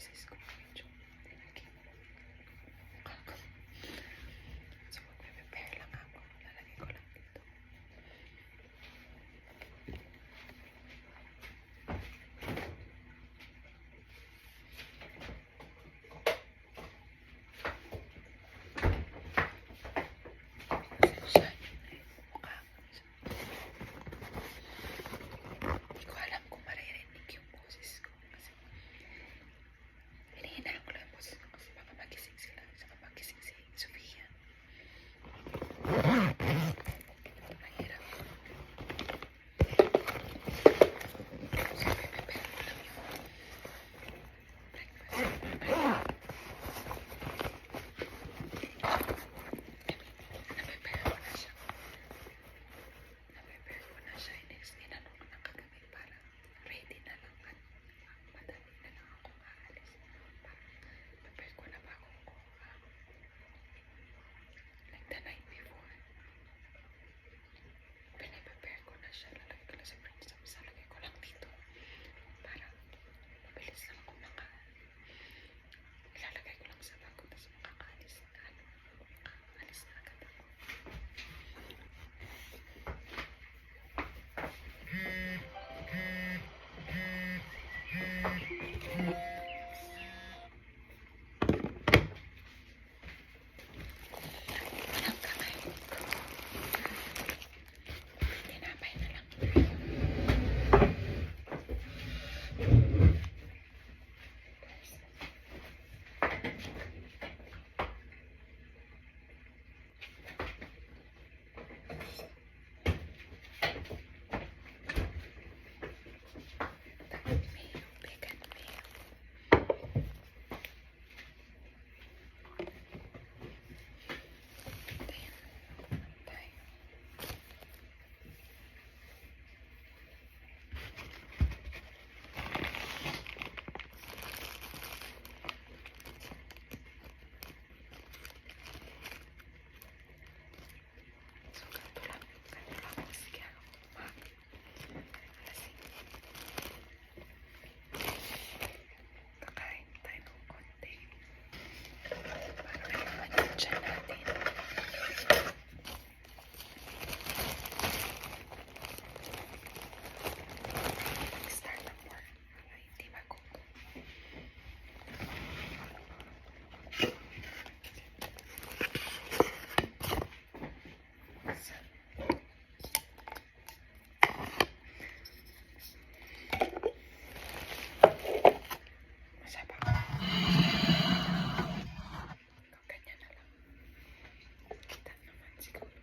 boses ko medyo so magpe-prepare lang ako. Lalagay ko lang dito. Pasensya mukha ko. Hindi ko alam kung maririnig yung boses ko kasi hinihinaan ko lang yung boses ko kasi baka magising sila saka magising si Sofia. Mahirap. So, prepare ko lang yung breakfast. Na-prepare ko na siya. Na-prepare ko na siya. Inanong ko na kagabi para ready na lang at madali na lang akong aalis. Prepare ko na bago ko like the night before. Pinaprepare ko na siya. Lalagay ko na sa fridge. Tapos lalagay ko lang dito para mabilis lang ako ilalagay ko lang sa bago tapos makakaalis na alis na agad ako. Walang kakain ko. Tinapay na lang. Mayo, vegan mayo. Tayo. So, ganito lang. Sige ako. Alasing. Kakain tayo ng konti. Para may naman yung tiyan natin. Start ng work. Para hindi magutom. Masaba ko. Ganyan na lang. Kita naman siguro.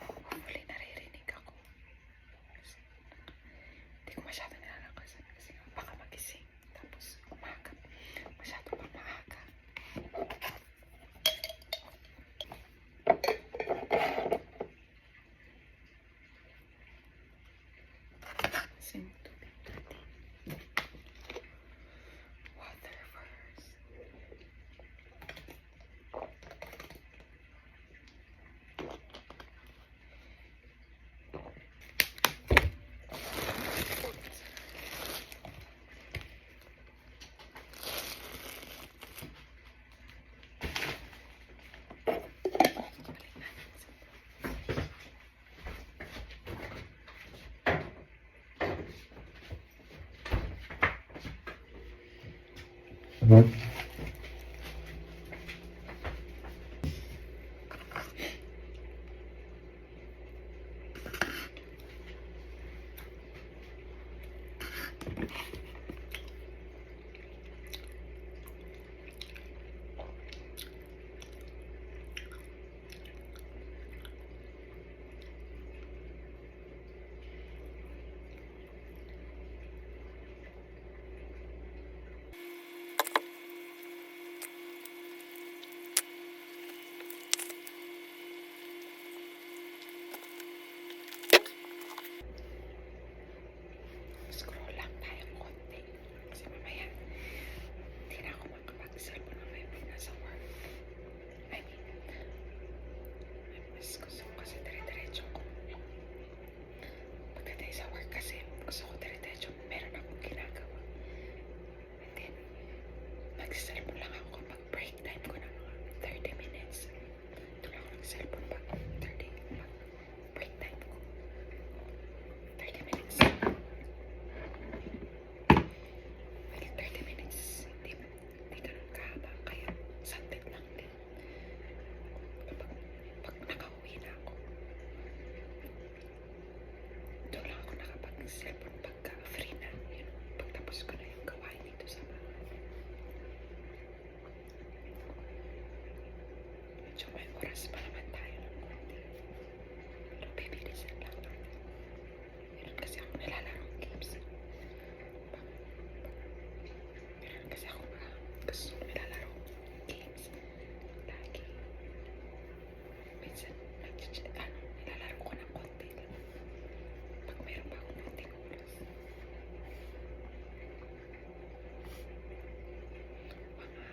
Hopefully naririnig ako. Hindi ko masyado nilalakasan kasi baka magising. Tapos umaga. Masyado pang maaga. Kasi yung tubig natin. Water first. nagsiselfon lang ako kapag break time ko na mga 30 minutes. Doon ako nagsiselfon pag 30, pag break time ko. 30 minutes. Well, 30 minutes, hindi ganun kahaba, kaya saglit lang din. Pag nakauwi na ako, doon lang ako nakapag-cellphone pagka free na, yun, pagtapos ko na yung gawain dito sa bahay. Medyo may oras pa naman tayo ng konti, pero bibilisan lang natin. Meron kasi ako nilalarong games. Meron kasi ako gusto nilalaro games lagi. Minsan, nilalaro ko ng konti lang. Pag meron pa akong konting oras. Mga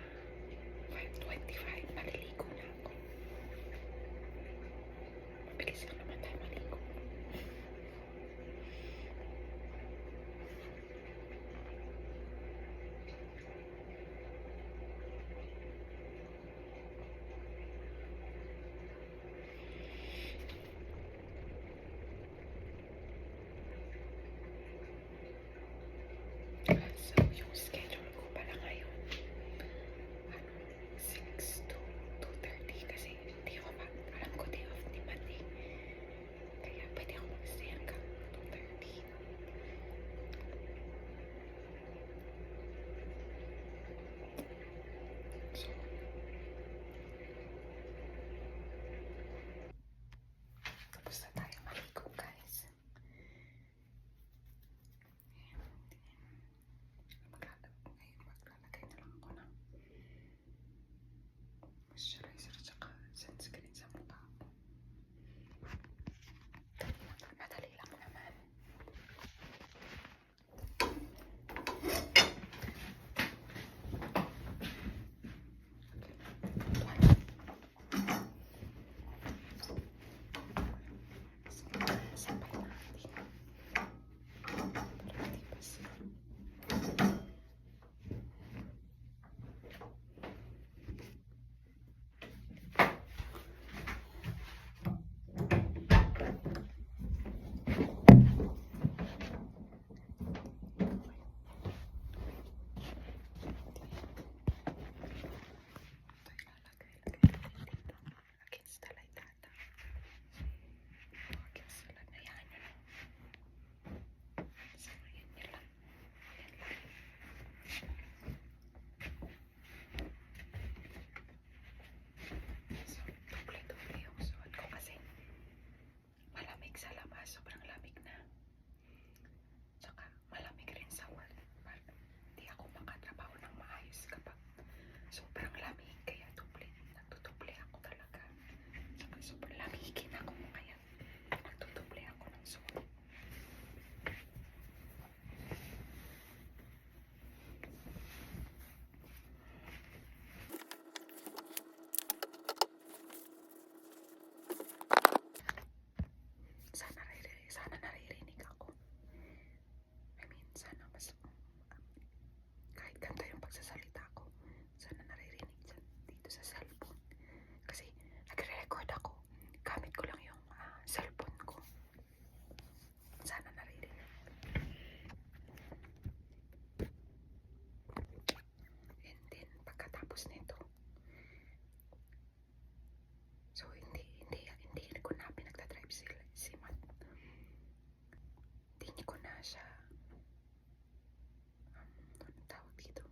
5:25, maliligo na ako. Mabilis lang naman tayo maligo. So, yung schedule ko pala ngayon, 6 to 2:30 kasi alam ko day off ni Monday. Kaya pwede ako mag-stay hanggang 2:30. So, tapos na tayo maligo, guys. Maglalagay na lang ako ng moisturizer at saka sunscreen sa mukha ko. Madali lang naman. Sabay natin. Para hindi basa. Against the light ata. Against the light. Hayaan nyo lang. So, ayan nyo lang. Ayan lang. So, doble-doble yung suot ko kasi malamig sa labas. Sobrang lamig na. Tsaka malamig rin sa wall. Hindi ako makatrabaho ng maayos kapag sobrang lamig. Kaya nagtutuble ako talaga. Tsaka sobrang lamigin ako. Kaya nagtutuble ako ng suot. Sana naririnig ako. I mean, sana mas kahit ganito yung pagsasalita ko, sana naririnig dyan dito sa cellphone. Kasi nagre-record ako. Gamit ko lang yung cellphone ko. Sana naririnig. And then, pagkatapos nito, so hindi ko na pinagdadrive si Matt. Hindi ko na siya anong tawag dito?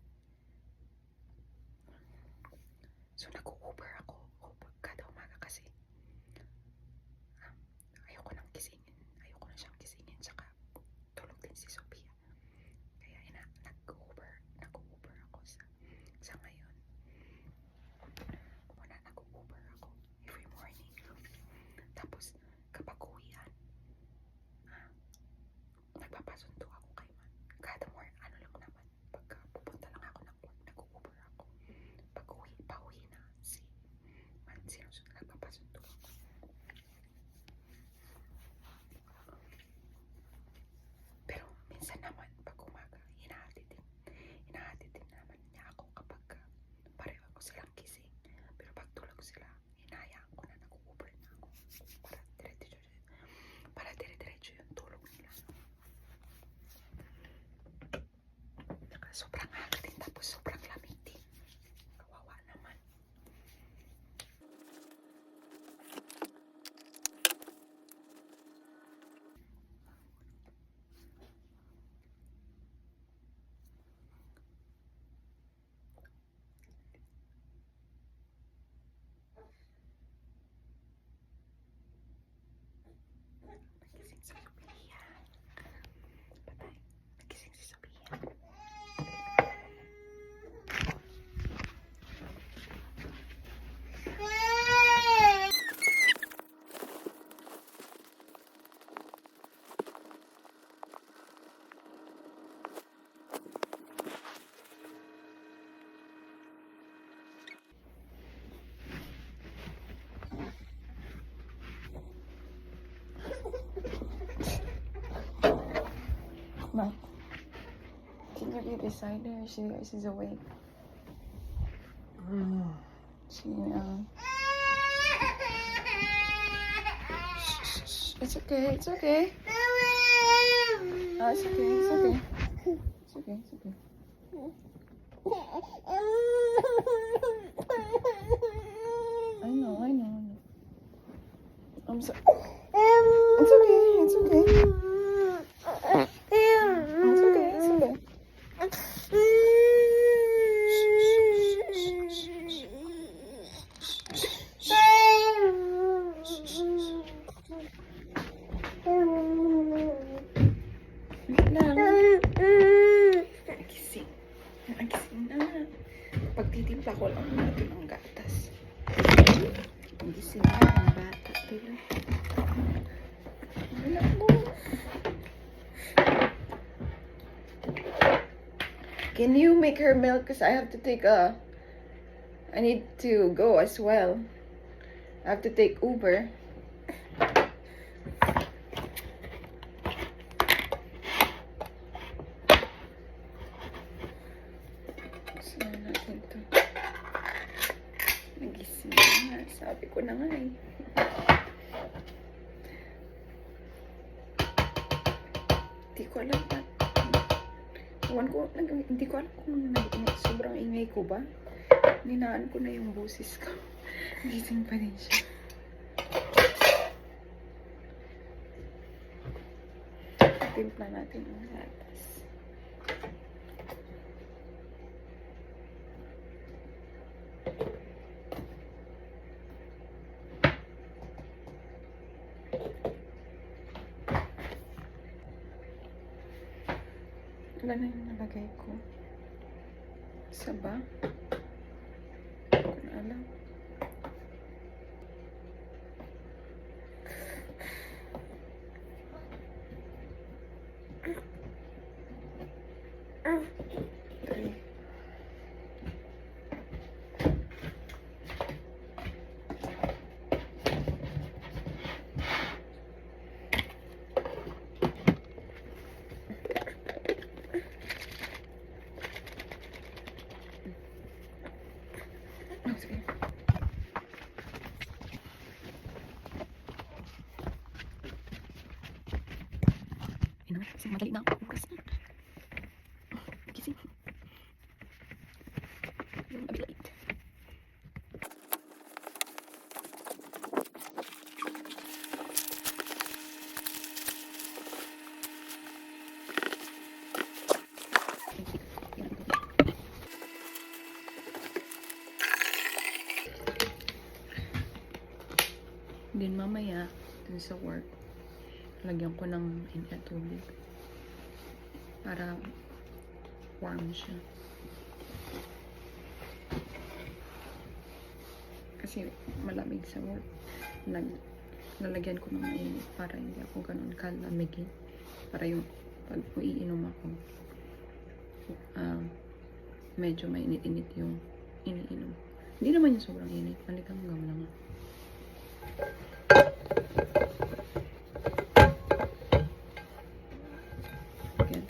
Sobrang hot din tapos sobrang lamig din. Kawawa naman. Nagising si Sophia. Patay. Nagising si Sophia. Ma, can you be beside her? She's awake. She, shh, it's okay, it's okay. It's okay, it's okay. It's okay, it's okay. I know, I know, I know. I'm sorry. It's okay, it's okay. It's okay, it's okay. Wait lang. Nagising. Nagising na. Pagtitimpla ko lang natin ang gatas. Nagising na ang bata. Tuloy. Wala mo. Can you make her milk? Because I have to take I need to go as well. I have to take Uber. Saan natin to? Nagising na. Sabi ko na nga eh. Hindi ko alam pa. Hindi ko alam kung sobrang ingay ko ba. Ninaan ko na yung boses ko. Gising pa rin siya. Timpla natin ang gatas. Wala na yung nalagay ko. Isa ba? Hindi ko na alam. Okay. Oh, sige. Ayun na, kasi madali na ako. Oras na. Gising. Yung a bit late. Then mamaya, dun sa work, lagyan ko ng tubig para warm siya. Kasi malamig sa work. Nalagyan ko ng mainit para hindi ako ganun kalamigin. Para yung pag iinom ako, medyo mainit-init yung iniinom. Hindi naman yung sobrang init. Maligamgam naman. Again.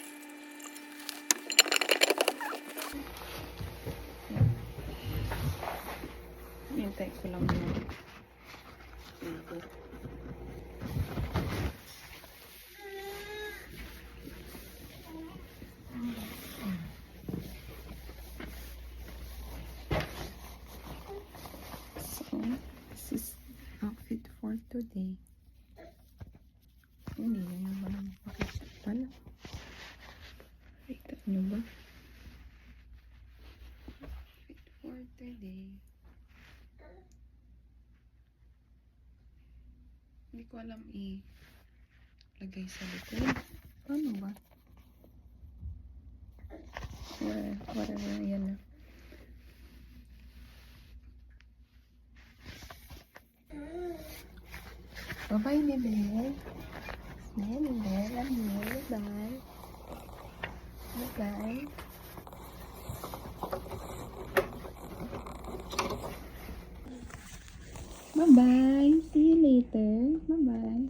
Hintay ko lang yung flavor. today. Hindi na naman makita pala. Kita nyo ba? Fit for today. Hindi ko alam lagay sa likod. Paano ba? Whatever, yan na. Bye-bye, bebe. Bye-bye. Love you. Bye-bye. Bye-bye. Bye-bye. See you later. Bye-bye.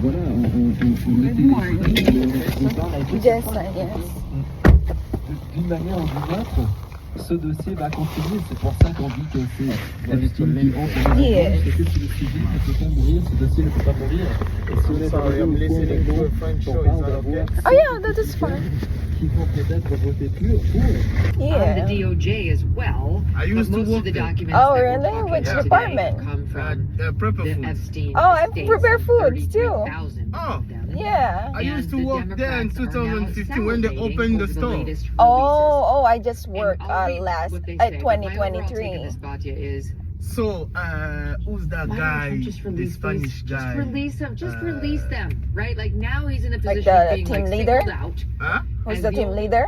Voilà, on parle avec Yes, yes. d'une manière ou d'une autre, ce dossier va continuer. C'est pour ça qu'on dit que c'est la victime qui honte. Yes. C'est que si le civil ne peut pas mourir, ce dossier ne peut pas mourir. Et si on est Sorry, I'm listening to a French show. Is that okay? Oh yeah, that is fine. qui vont peut-être voter pour. On the Yeah. DOJ as well. I used but to most work of the there. documents Oh, that we're really? talking Which about department? today come from Prepper the food. Epstein Oh, I estates, prepare foods, too. 33,000 Oh. of them. Yeah. I used to And the work there in Democrats are now 2015 when they salivating opened the over store. latest Oh, I just releases. worked And I'll read last what they say, but my overall take of 2023. this, Batya, is So, who's that why guy? don't you just The release Spanish these? guy. Just release them. Just Uh, release them, right? Like now he's in a Like position the of being team like leader? singled out. Huh? Who's And the the team only- leader?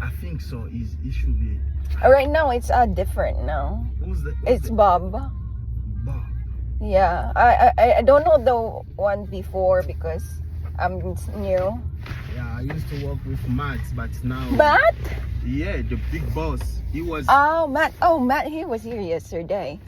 I think so. He should be. Right now, it's different now. Who's the? It's Bob. Bob. Yeah, I don't know the one before because I'm new. Yeah, I used to work with Matt, but now. Matt? Yeah, the big boss. He was. Oh, Matt. Oh, Matt. He was here yesterday.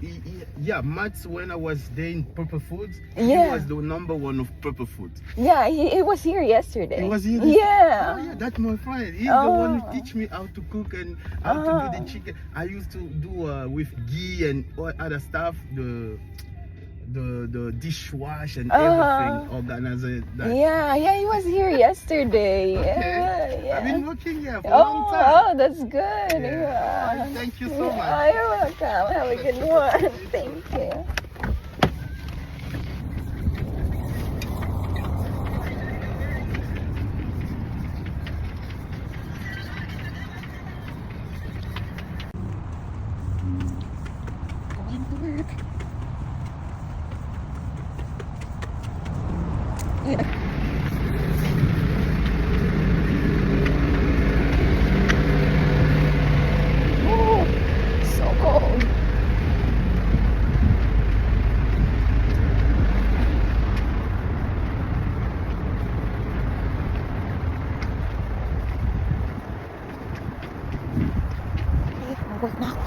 Yeah, Matt, when I was there in Purple Foods, he Yeah. was the number one of Purple Foods. Yeah, he was here yesterday. He was here. Yeah. Oh yeah, that's my friend. He's the one who Oh. teach me how to cook and how to do the chicken. I used to do with ghee and all other stuff, the dishwash and everything organized. Yeah, he was here yesterday. Okay. Yeah, I've yeah. been working here for a long time. Oh, that's good. Yeah. Yeah. Thank you so much. Oh, you're welcome. Have a good one. Thank you. Going to work. Oh, so cold. Okay, mag-work na ako.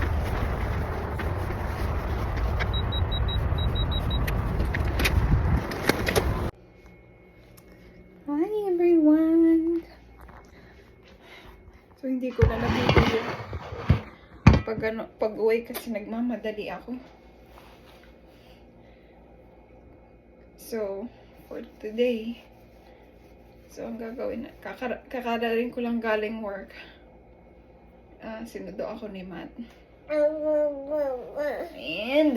Hi everyone! So hindi ko na nabibili pag uwi kasi nagmamadali ako. So, for today, so ang gagawin na, kakararin ko lang galing work. Sinundo ako ni Matt. And,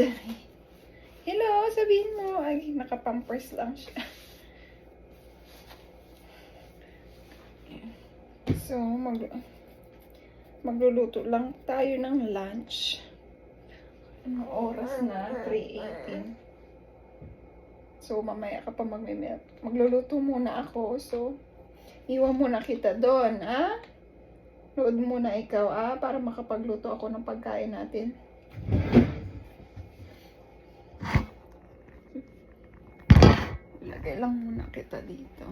hello, sabihin mo, ay, nakapampers lang siya. So, magluluto lang tayo ng lunch. Anong oras na? 3:18. So, mamaya ka pa mag-milk. Magluluto muna ako. So, iwan muna kita doon, ha? Load muna ikaw, para makapagluto ako ng pagkain natin. Lagay lang muna kita dito.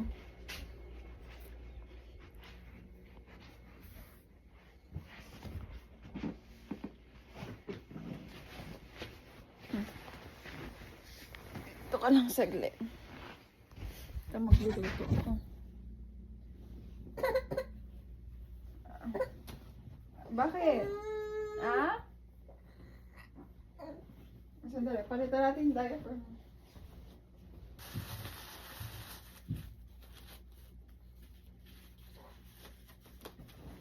Ito ka lang saglit. Ito magluluto ako. Bakit? Ha? Sandali, palitan natin yung diaper.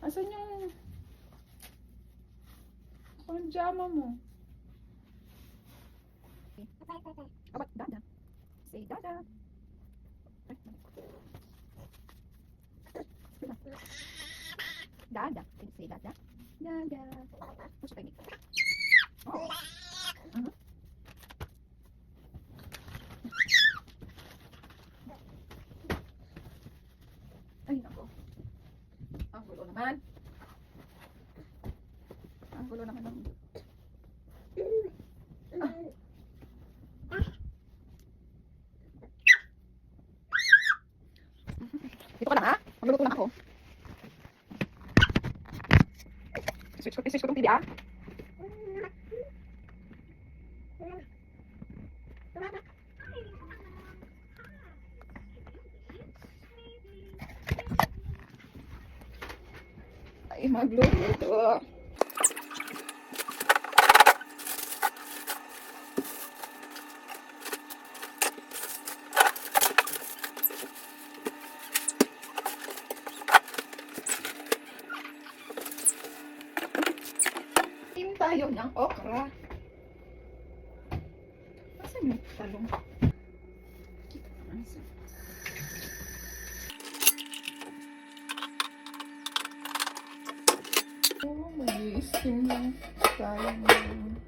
Asan yung pajama mo? Abat, dada. Say dada. Dada. Say dada. Dada. Push kayo. Oh. Ay, nako. Ang gulo naman. Ang gulo naman ng... Dito ka na, ha? Magluluto na ako. Switch ko tong TV, ha? Ay, magluluto. Team tayo ng okra. Asan yung talong? Kita naman sa... Oh, may steam lang tayo ng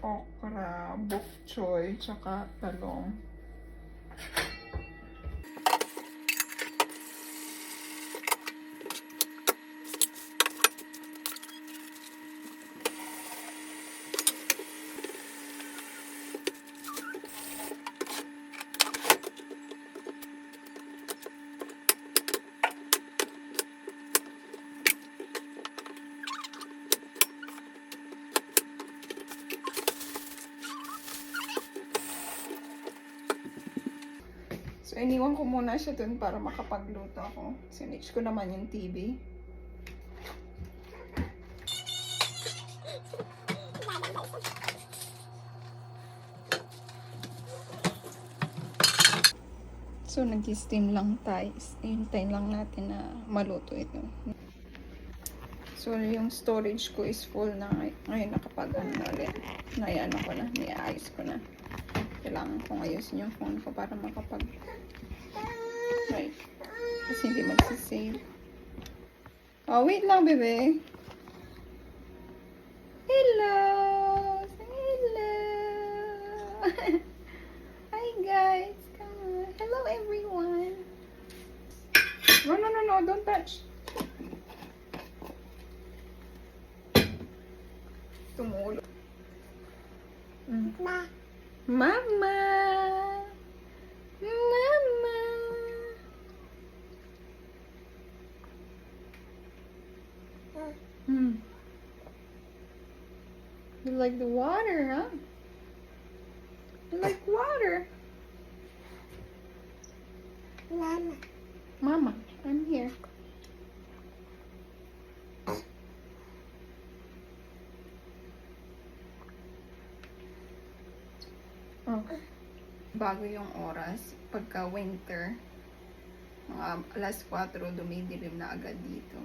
okra, bok choy, tsaka talong. So, iniwan ko muna siya dun para makapagluto ako. Sinitch ko naman yung TV. So, nag-steam lang tayo. Hintayin lang natin na maluto ito. So, yung storage ko is full na ngayon nakapag-ano na ulit. Naiano ko na, niaayos ko na. Kailangan kong ayusin yung phone ko para makapag... Right. Kasi hindi magsisave. Oh, wait lang, bebe. Hello! Hello! Hi, guys. Come on. Hello, everyone. No. Don't touch. Tumulo. Mama! Mama! You like the water, huh? You like water? Mama, I'm here. Oh. Bago yung oras, pagka winter, mga alas 4, dumidilim na agad dito.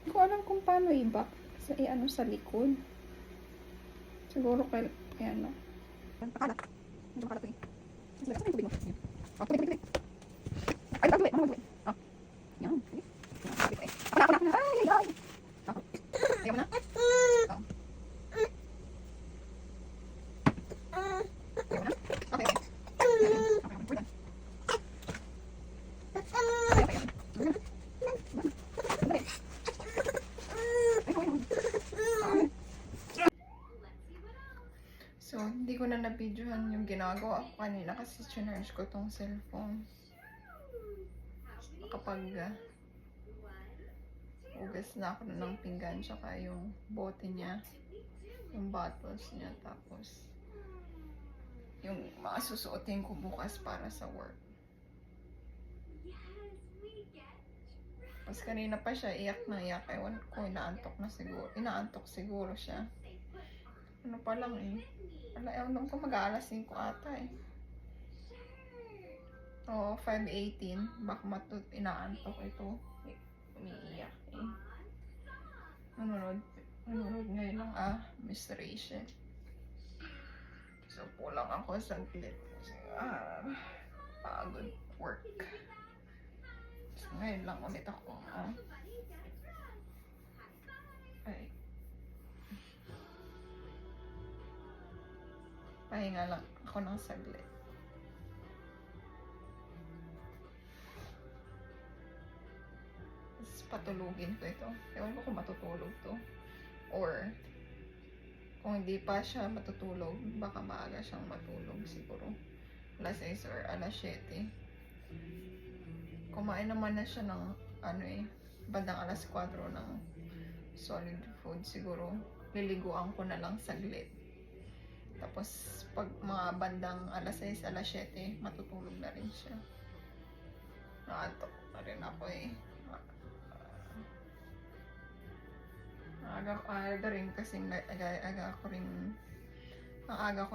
Hindi ko alam kung paano iba sa ano sa likod. Siguro kay ano. Pakala. Medyo pakala to eh. Saan yung tubig mo? Oh, tubig. Ay, tubig. Oh. Yan. Ako na. Ay. Oh. Ayaw mo na? Oh. So, videohan yung ginagawa ko kanina kasi chinarge ko tong cellphone. Kapag ugas na ako ng pinggan tsaka yung bote niya, yung bottles niya, tapos yung mga susuotin ko bukas para sa work. Tapos kanina pa siya iyak na iyak, ewan ko, inaantok siguro siya. Ano pa lang eh. Ewan ko mag-aalas 5 ata eh. Oo, 5:18. Baka inaantok ito. Umiiyak eh. Nanonood ngayon ng Miss Rachel. So, pulang ako saglit. Kasi, pagod work. So, ngayon lang ulit ako. Ay. Pahinga lang ako ng saglit. Tapos patulugin ko ito. Ewan ko kung matutulog to. Or, kung hindi pa siya matutulog, baka maaga siyang matulog siguro. Alas 6 or alas 7. Kumain naman na siya ng bandang alas 4 ng solid food siguro. Liliguan ko na lang saglit. Tapos pag mga bandang alas 6, alas 7, matutulog na rin siya. Nakaantok na rin ako eh. Aga rin kasi aga ko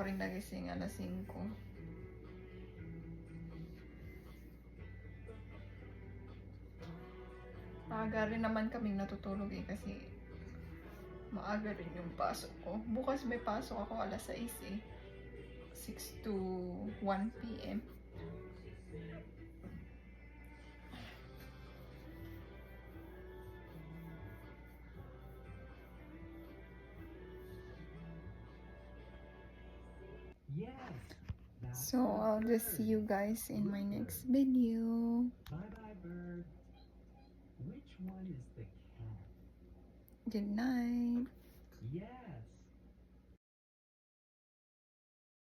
rin nagising alas 5. Maaga rin naman kaming natutulog eh kasi maaga rin yung pasok ko. Bukas may pasok ako alas 6 eh. 6 to 1 p.m. Yes. So I'll just see you guys in my next video. Bye-bye, bird. Which one is the cat? Good night.